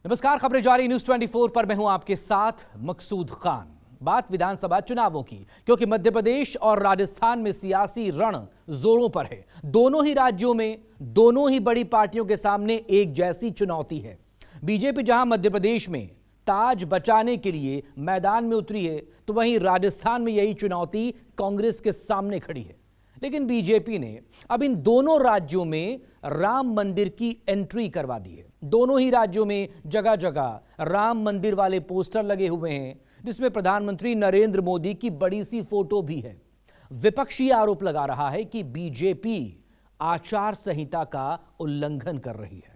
नमस्कार, खबरें जारी न्यूज 24 पर मैं हूं आपके साथ मकसूद खान। बात विधानसभा चुनावों की, क्योंकि मध्य प्रदेश और राजस्थान में सियासी रण जोरों पर है। दोनों ही राज्यों में दोनों ही बड़ी पार्टियों के सामने एक जैसी चुनौती है। बीजेपी जहां मध्य प्रदेश में ताज बचाने के लिए मैदान में उतरी है, तो वहीं राजस्थान में यही चुनौती कांग्रेस के सामने खड़ी है। लेकिन बीजेपी ने अब इन दोनों राज्यों में राम मंदिर की एंट्री करवा दी है। दोनों ही राज्यों में जगह जगह राम मंदिर वाले पोस्टर लगे हुए हैं, जिसमें प्रधानमंत्री नरेंद्र मोदी की बड़ी सी फोटो भी है। विपक्ष ये आरोप लगा रहा है कि बीजेपी आचार संहिता का उल्लंघन कर रही है।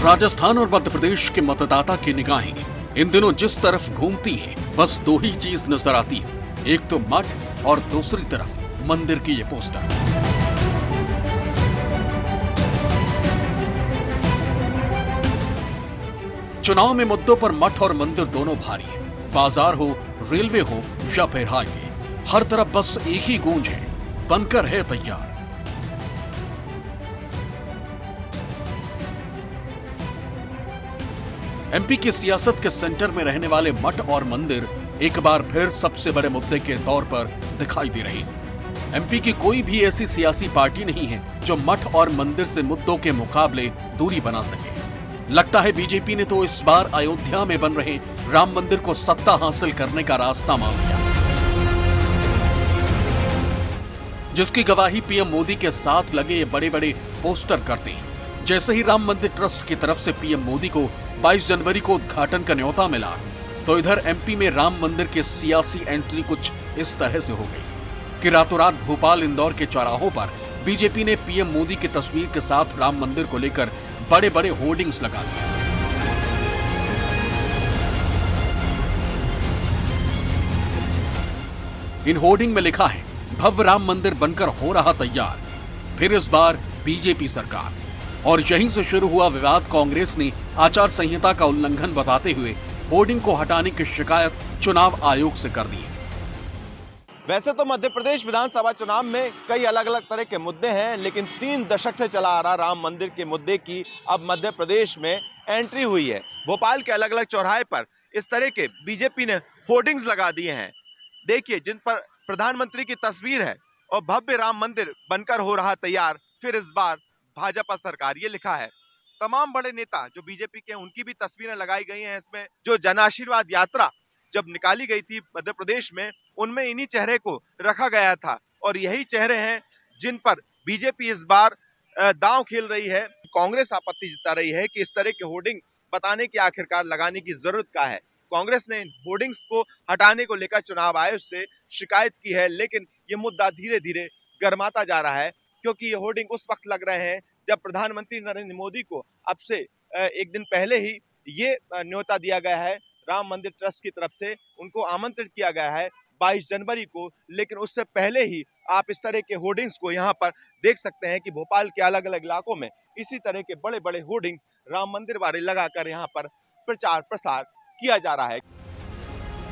राजस्थान और मध्य प्रदेश के मतदाता की निगाहें इन दिनों जिस तरफ घूमती हैं, बस दो ही चीज नजर आती है, एक तो मठ और दूसरी तरफ मंदिर की ये पोस्टर। चुनाव में मुद्दों पर मठ और मंदिर दोनों भारी है। बाजार हो, रेलवे हो या फिर हाईवे, हर तरफ बस एक ही गूंज है, बनकर है तैयार। एमपी की सियासत के सेंटर में रहने वाले मठ और मंदिर एक बार फिर सबसे बड़े मुद्दे के तौर पर दिखाई दे रही है। एमपी की कोई भी ऐसी सियासी पार्टी नहीं है जो मठ और मंदिर से मुद्दों के मुकाबले दूरी बना सके। लगता है बीजेपी ने तो इस बार अयोध्या में बन रहे राम मंदिर को सत्ता हासिल करने का रास्ता मान लिया, जिसकी गवाही पीएम मोदी के साथ लगे ये बड़े बड़े पोस्टर करते हैं। जैसे ही राम मंदिर ट्रस्ट की तरफ से पीएम मोदी को 22 जनवरी को उद्घाटन का न्योता मिला, तो इधर एमपी में राम मंदिर की सियासी एंट्री कुछ इस तरह से हो गई कि रातों रात भोपाल इंदौर के चौराहों पर बीजेपी ने पीएम मोदी की तस्वीर के साथ राम मंदिर को लेकर बड़े बड़े होर्डिंग्स लगा दिए। इन होर्डिंग में लिखा है, भव्य राम मंदिर बनकर हो रहा तैयार, फिर इस बार बीजेपी सरकार। और यहीं से शुरू हुआ विवाद। कांग्रेस ने आचार संहिता का उल्लंघन बताते हुए होर्डिंग को हटाने की शिकायत चुनाव आयोग से कर दी है। वैसे तो मध्य प्रदेश विधानसभा चुनाव में कई अलग अलग तरह के मुद्दे हैं, लेकिन 3 दशक से चला आ रहा राम मंदिर के मुद्दे की अब मध्य प्रदेश में एंट्री हुई है। भोपाल के अलग अलग चौराहे पर इस तरह के बीजेपी ने होर्डिंग्स लगा दिए हैं, देखिए, जिन पर प्रधानमंत्री की तस्वीर है और भव्य राम मंदिर बनकर हो रहा तैयार, फिर इस बार भाजपा सरकार, ये लिखा है। तमाम बड़े नेता जो बीजेपी के, उनकी भी तस्वीरें लगाई गई हैं इसमें। जो जन आशीर्वाद यात्रा जब निकाली गई थी मध्य प्रदेश में, उनमें इन्हीं चेहरे को रखा गया था और यही चेहरे हैं जिन पर बीजेपी इस बार दांव खेल रही है। कांग्रेस आपत्ति जता रही है कि इस तरह के होर्डिंग बताने की आखिरकार लगाने की जरूरत क्या है। कांग्रेस ने इन होर्डिंग्स को हटाने को लेकर चुनाव आयोग से शिकायत की है, लेकिन ये मुद्दा धीरे धीरे गर्माता जा रहा है, क्योंकि ये होर्डिंग उस वक्त लग रहे हैं जब प्रधानमंत्री नरेंद्र मोदी को अब से एक दिन पहले ही ये न्योता दिया गया है, राम मंदिर ट्रस्ट की तरफ से उनको आमंत्रित किया गया है 22 जनवरी को। लेकिन उससे पहले ही आप इस तरह के होर्डिंग्स को यहाँ पर देख सकते हैं कि भोपाल के अलग अलग इलाकों में इसी तरह के बड़े बड़े होर्डिंग्स राम मंदिर वाले लगाकर यहाँ पर प्रचार प्रसार किया जा रहा है।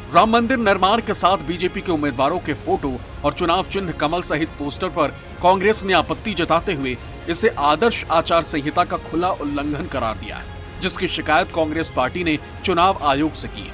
राम मंदिर निर्माण के साथ बीजेपी के उम्मीदवारों के फोटो और चुनाव चिन्ह कमल सहित पोस्टर पर कांग्रेस ने आपत्ति जताते हुए इसे आदर्श आचार संहिता का खुला उल्लंघन करार दिया है, जिसकी शिकायत कांग्रेस पार्टी ने चुनाव आयोग से की है।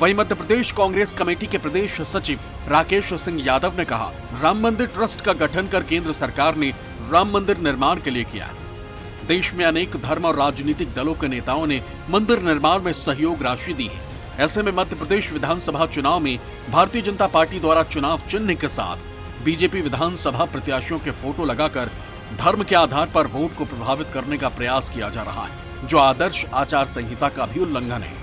वहीं मध्य प्रदेश कांग्रेस कमेटी के प्रदेश सचिव राकेश सिंह यादव ने कहा, राम मंदिर ट्रस्ट का गठन कर केंद्र सरकार ने राम मंदिर निर्माण के लिए किया है। देश में अनेक धर्म और राजनीतिक दलों के नेताओं ने मंदिर निर्माण में सहयोग राशि दी है। ऐसे में मध्य प्रदेश विधानसभा चुनाव में भारतीय जनता पार्टी द्वारा चुनाव चिन्ह के साथ बीजेपी विधानसभा प्रत्याशियों के फोटो लगाकर धर्म के आधार पर वोट को प्रभावित करने का प्रयास किया जा रहा है, जो आदर्श आचार संहिता का भी उल्लंघन है।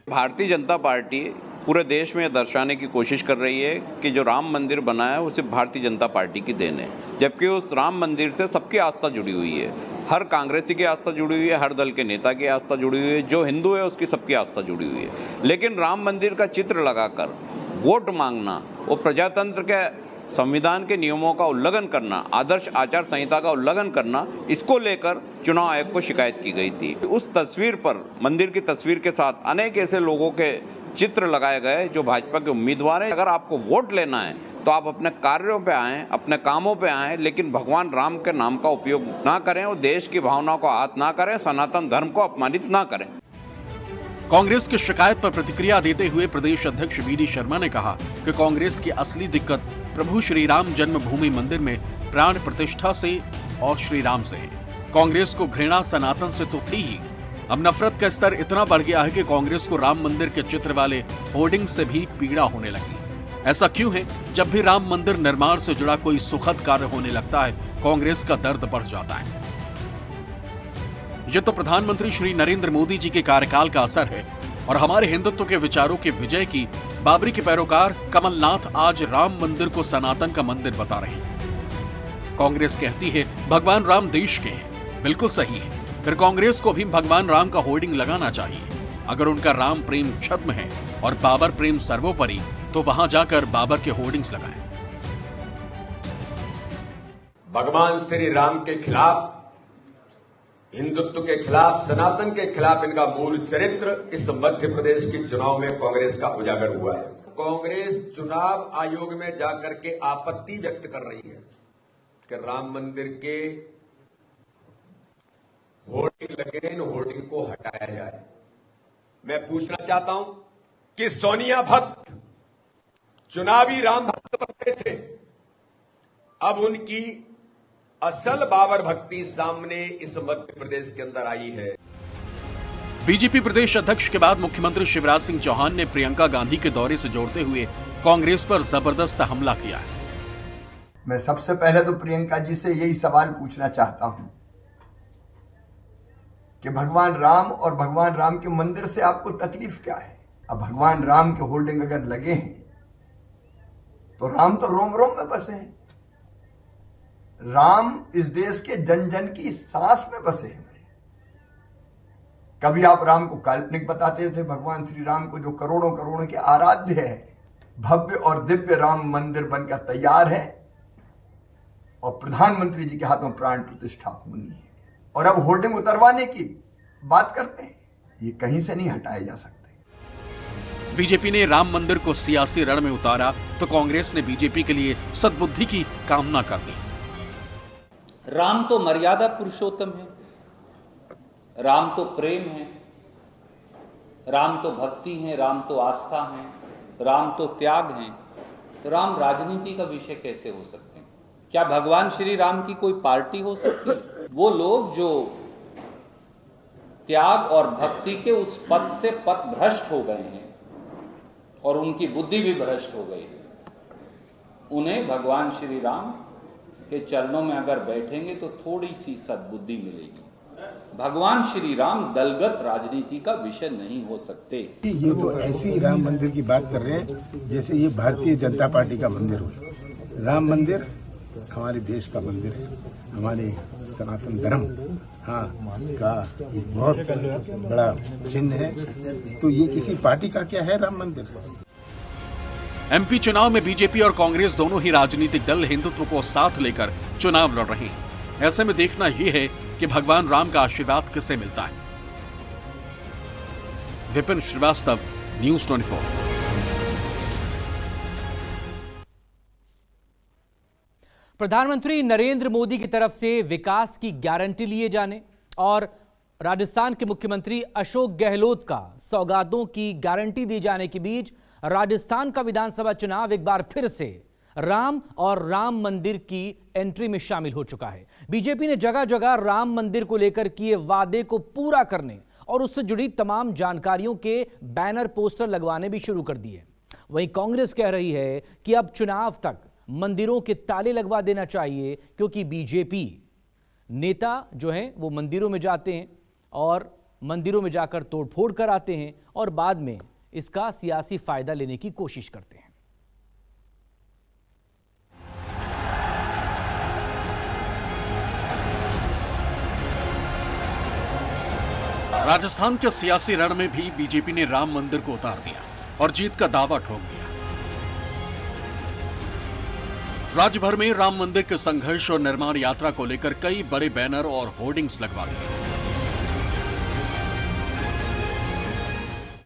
भारतीय जनता पार्टी पूरे देश में दर्शाने की कोशिश कर रही है कि जो राम मंदिर बना है वो सिर्फ भारतीय जनता पार्टी की देन है, जबकि उस राम मंदिर से सबकी आस्था जुड़ी हुई है। हर कांग्रेसी की आस्था जुड़ी हुई है, हर दल के नेता की आस्था जुड़ी हुई है, जो हिंदू है उसकी सबकी आस्था जुड़ी हुई है। लेकिन राम मंदिर का चित्र लगाकर वोट मांगना वो प्रजातंत्र के संविधान के नियमों का उल्लंघन करना, आदर्श आचार संहिता का उल्लंघन करना, इसको लेकर चुनाव आयोग को शिकायत की गई थी। उस तस्वीर पर, मंदिर की तस्वीर के साथ अनेक ऐसे लोगों के चित्र लगाए गए जो भाजपा के उम्मीदवार हैं। अगर आपको वोट लेना है तो आप अपने कार्यों पे आएं, अपने कामों पे आएं, लेकिन भगवान राम के नाम का उपयोग ना करें और देश की भावनाओं को आहत ना करें, सनातन धर्म को अपमानित ना करें। कांग्रेस की शिकायत पर प्रतिक्रिया देते हुए प्रदेश अध्यक्ष वीडी शर्मा ने कहा कि कांग्रेस की असली दिक्कत प्रभु श्री राम जन्मभूमि मंदिर में प्राण प्रतिष्ठा से और श्री राम से है। कांग्रेस को घृणा सनातन से तो थी ही, अब नफरत का स्तर इतना बढ़ गया है कि कांग्रेस को राम मंदिर के चित्र वाले होर्डिंग से भी पीड़ा होने लगी। ऐसा क्यों है? जब भी राम मंदिर निर्माण से जुड़ा कोई सुखद कार्य होने लगता है, कांग्रेस का दर्द बढ़ जाता है। ये तो प्रधानमंत्री श्री नरेंद्र मोदी जी के कार्यकाल का असर है और हमारे हिंदुत्व के विचारों के विजय की बाबरी के पैरोकार कमलनाथ आज राम मंदिर को सनातन का मंदिर बता रहे हैं। कांग्रेस कहती है भगवान राम देश के हैं, बिल्कुल सही है। फिर कांग्रेस को भी भगवान राम का होर्डिंग लगाना चाहिए। अगर उनका राम प्रेम छद्म है और बाबर प्रेम सर्वोपरि, तो वहां जाकर बाबर के होर्डिंग्स लगाएं। भगवान श्री राम के खिलाफ, हिंदुत्व के खिलाफ, सनातन के खिलाफ इनका मूल चरित्र इस मध्य प्रदेश के चुनाव में कांग्रेस का उजागर हुआ है। कांग्रेस चुनाव आयोग में जाकर के आपत्ति व्यक्त कर रही है कि राम मंदिर के होर्डिंग लगे, इन होर्डिंग को हटाया जाए। मैं पूछना चाहता हूं कि सोनिया भट्ट चुनावी राम भक्त बन गए थे, अब उनकी असल बाबर भक्ति सामने इस मध्य प्रदेश के अंदर आई है। बीजेपी प्रदेश अध्यक्ष के बाद मुख्यमंत्री शिवराज सिंह चौहान ने प्रियंका गांधी के दौरे से जोड़ते हुए कांग्रेस पर जबरदस्त हमला किया है। मैं सबसे पहले तो प्रियंका जी से यही सवाल पूछना चाहता हूं कि भगवान राम और भगवान राम के मंदिर से आपको तकलीफ क्या है? अब भगवान राम के होर्डिंग अगर लगे हैं तो राम तो रोम रोम में बसे हैं। राम इस देश के जन जन की सांस में बसे हैं। कभी आप राम को काल्पनिक बताते थे, भगवान श्री राम को जो करोड़ों करोड़ों के आराध्य है, भव्य और दिव्य राम मंदिर बनकर तैयार है और प्रधानमंत्री जी के हाथ में प्राण प्रतिष्ठा होनी है। और अब होर्डिंग उतरवाने की बात करते हैं, ये कहीं से नहीं हटाए जा सकते। बीजेपी ने राम मंदिर को सियासी रण में उतारा तो कांग्रेस ने बीजेपी के लिए सद्बुद्धि की कामना कर दी। राम तो मर्यादा पुरुषोत्तम है, राम तो प्रेम है, राम तो भक्ति है, राम तो आस्था है, राम तो त्याग है। तो राम राजनीति का विषय कैसे हो सकते हैं? क्या भगवान श्री राम की कोई पार्टी हो सकती है? वो लोग जो त्याग और भक्ति के उस पथ से पथ भ्रष्ट हो गए हैं और उनकी बुद्धि भी भ्रष्ट हो गई है, उन्हें भगवान श्री राम के चरणों में अगर बैठेंगे तो थोड़ी सी सद्बुद्धि मिलेगी। भगवान श्री राम दलगत राजनीति का विषय नहीं हो सकते। ये तो ऐसी राम मंदिर की बात कर रहे हैं जैसे ये भारतीय जनता पार्टी का मंदिर हो। राम मंदिर हमारे देश का मंदिर है, हमारे सनातन धर्म का एक बहुत बड़ा चिन्ह है। तो ये किसी पार्टी का क्या है राम मंदिर? एमपी चुनाव में बीजेपी और कांग्रेस दोनों ही राजनीतिक दल हिंदुत्व को साथ लेकर चुनाव लड़ रहे हैं। ऐसे में देखना यह है कि भगवान राम का आशीर्वाद किसे मिलता है। विपिन श्रीवास्तव, न्यूज़ 24। प्रधानमंत्री नरेंद्र मोदी की तरफ से विकास की गारंटी लिए जाने और राजस्थान के मुख्यमंत्री अशोक गहलोत का सौगातों की गारंटी दी जाने के बीच राजस्थान का विधानसभा चुनाव एक बार फिर से राम और राम मंदिर की एंट्री में शामिल हो चुका है। बीजेपी ने जगह जगह राम मंदिर को लेकर किए वादे को पूरा करने और उससे जुड़ी तमाम जानकारियों के बैनर पोस्टर लगवाने भी शुरू कर दिए। वहीं कांग्रेस कह रही है कि अब चुनाव तक मंदिरों के ताले लगवा देना चाहिए, क्योंकि बीजेपी नेता जो हैं वो मंदिरों में जाते हैं और मंदिरों में जाकर तोड़फोड़ कर आते हैं और बाद में इसका सियासी फायदा लेने की कोशिश करते हैं। राजस्थान के सियासी रण में भी बीजेपी ने राम मंदिर को उतार दिया और जीत का दावा ठोक दिया। राज्य भर में राम मंदिर के संघर्ष और निर्माण यात्रा को लेकर कई बड़े बैनर और होर्डिंग्स लगवा दिए।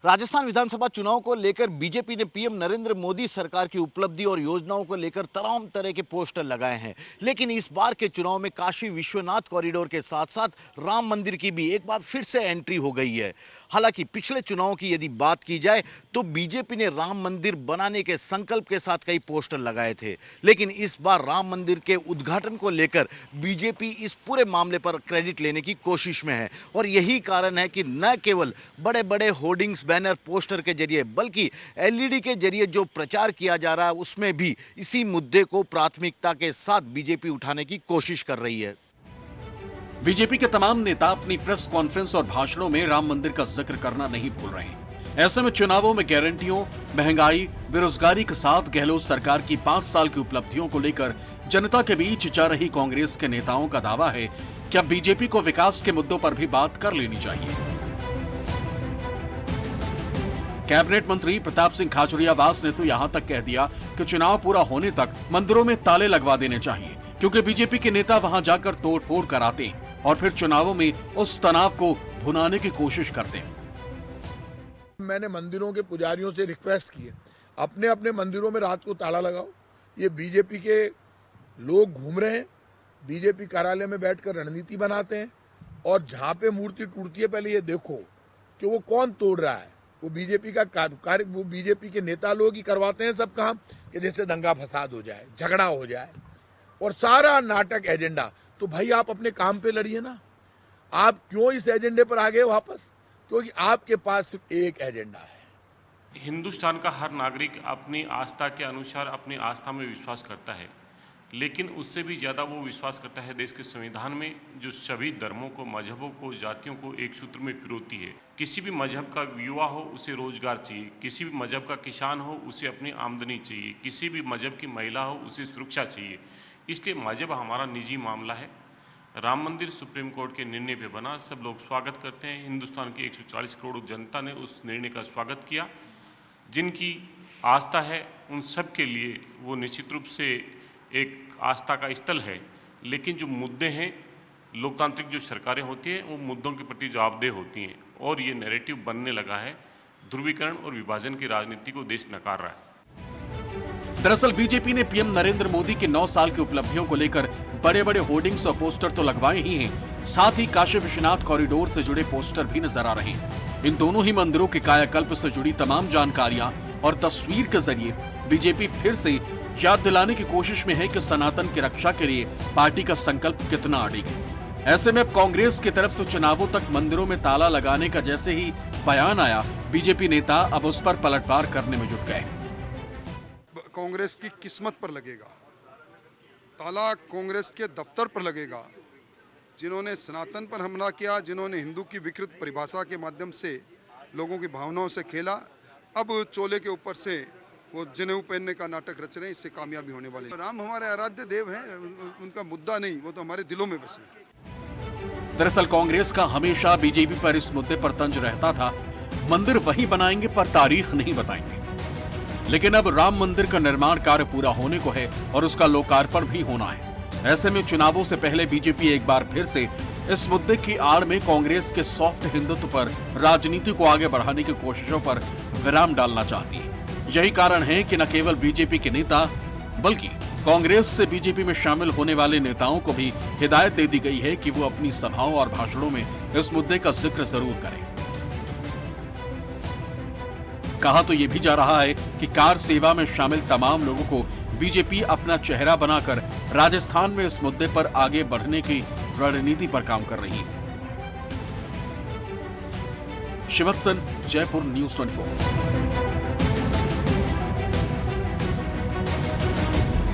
राजस्थान विधानसभा चुनाव को लेकर बीजेपी ने पीएम नरेंद्र मोदी सरकार की उपलब्धि और योजनाओं को लेकर तमाम तरह के पोस्टर लगाए हैं। लेकिन इस बार के चुनाव में काशी विश्वनाथ कॉरिडोर के साथ साथ राम मंदिर की भी एक बार फिर से एंट्री हो गई है। हालांकि पिछले चुनाव की यदि बात की जाए तो बीजेपी ने राम मंदिर बनाने के संकल्प के साथ कई पोस्टर लगाए थे, लेकिन इस बार राम मंदिर के उद्घाटन को लेकर बीजेपी इस पूरे मामले पर क्रेडिट लेने की कोशिश में है। और यही कारण है कि न केवल बड़े बड़े होर्डिंग्स, बैनर, पोस्टर के जरिए बल्कि एलईडी के जरिए जो प्रचार किया जा रहा है उसमें भी इसी मुद्दे को प्राथमिकता के साथ बीजेपी उठाने की कोशिश कर रही है। बीजेपी के तमाम नेता अपनी प्रेस कॉन्फ्रेंस और भाषणों में राम मंदिर का जिक्र करना नहीं भूल रहे हैं। ऐसे में चुनावों में गारंटियों, महंगाई, बेरोजगारी के साथ गहलोत सरकार की 5 साल की उपलब्धियों को लेकर जनता के बीच जा रही कांग्रेस के नेताओं का दावा है कि अब बीजेपी को विकास के मुद्दों पर भी बात कर लेनी चाहिए। कैबिनेट मंत्री प्रताप सिंह खाचरियावास ने तो यहां तक कह दिया कि चुनाव पूरा होने तक मंदिरों में ताले लगवा देने चाहिए, क्योंकि बीजेपी के नेता वहां जाकर तोड़फोड़ कराते हैं और फिर चुनावों में उस तनाव को भुनाने की कोशिश करते हैं। मैंने मंदिरों के पुजारियों से रिक्वेस्ट की है, अपने अपने मंदिरों में रात को ताला लगाओ। ये बीजेपी के लोग घूम रहे हैं, बीजेपी कार्यालय में बैठकर रणनीति बनाते हैं, और जहां पे मूर्ति टूटती है पहले ये देखो कि वो कौन तोड़ रहा है। वो बीजेपी का कार्य, वो बीजेपी के नेता लोग ही करवाते हैं सब काम, कि जैसे दंगा फसाद हो जाए, झगड़ा हो जाए और सारा नाटक एजेंडा। तो भाई आप अपने काम पे लड़िए ना, आप क्यों इस एजेंडे पर आ गए वापस? क्योंकि आपके पास सिर्फ एक एजेंडा है। हिंदुस्तान का हर नागरिक अपनी आस्था के अनुसार अपनी आस्था में विश्वास करता है, लेकिन उससे भी ज़्यादा वो विश्वास करता है देश के संविधान में, जो सभी धर्मों को, मजहबों को, जातियों को एक सूत्र में पिरोती है। किसी भी मजहब का युवा हो उसे रोजगार चाहिए, किसी भी मजहब का किसान हो उसे अपनी आमदनी चाहिए, किसी भी मजहब की महिला हो उसे सुरक्षा चाहिए। इसलिए मजहब हमारा निजी मामला है। राम मंदिर सुप्रीम कोर्ट के निर्णय पे बना, सब लोग स्वागत करते हैं। हिंदुस्तान की 140 करोड़ जनता ने उस निर्णय का स्वागत किया। जिनकी आस्था है उन सब के लिए वो निश्चित रूप से एक आस्था का स्थल है, लेकिन जो मुद्दे हैं, लोकतांत्रिक जो सरकारें होती हैं वो मुद्दों के प्रति जवाबदेह होती हैं, और ये नैरेटिव बनने लगा है। ध्रुवीकरण और विभाजन की राजनीति को देश नकार रहा है। दरअसल बीजेपी ने पीएम नरेंद्र मोदी के 9 साल की उपलब्धियों को लेकर बड़े बड़े होर्डिंग्स और पोस्टर तो लगवाए ही हैं, साथ ही काशी विश्वनाथ कॉरिडोर से जुड़े पोस्टर भी नजर आ रहे हैं। इन दोनों ही मंदिरों के कायाकल्प से जुड़ी तमाम जानकारियां और तस्वीर के जरिए बीजेपी फिर से याद दिलाने की कोशिश में है कि सनातन की रक्षा के लिए पार्टी का संकल्प कितना अडिग है। ऐसे में अब कांग्रेस की तरफ से चुनावों तक मंदिरों में ताला लगाने का जैसे ही बयान आया, बीजेपी नेता अब उस पर पलटवार करने में जुट गए। कांग्रेस की किस्मत पर लगेगा, ताला कांग्रेस के दफ्तर पर लगेगा। जिन्होंने सनातन पर हमला किया, जिन्होंने हिंदू की विकृत परिभाषा के माध्यम से लोगों की भावनाओं से खेला, अब चोले के ऊपर से वो जनेऊ पहनने का नाटक रच रहे हैं, इससे कामयाबी होने वाली है। राम हमारे आराध्य देव हैं, उनका मुद्दा नहीं, वो तो हमारे दिलों में बसे। दरअसल कांग्रेस का हमेशा बीजेपी पर इस मुद्दे पर तंज रहता था, मंदिर वही बनाएंगे पर तारीख नहीं बताएंगे। लेकिन अब राम मंदिर का निर्माण कार्य पूरा होने को है और उसका लोकार्पण भी होना है। ऐसे में चुनावों से पहले बीजेपी एक बार फिर से इस मुद्दे की आड़ में कांग्रेस के सॉफ्ट हिंदुत्व पर राजनीति को आगे बढ़ाने की कोशिशों पर विराम डालना चाहती है। यही कारण है कि न केवल बीजेपी के नेता बल्कि कांग्रेस से बीजेपी में शामिल होने वाले नेताओं को भी हिदायत दे दी गई है कि वो अपनी सभाओं और भाषणों में इस मुद्दे का जिक्र जरूर करें। कहा तो ये भी जा रहा है कि कार सेवा में शामिल तमाम लोगों को बीजेपी अपना चेहरा बनाकर राजस्थान में इस मुद्दे पर आगे बढ़ने की रणनीति पर काम कर रही है। शिवत्सन, जयपुर, न्यूज़ 24।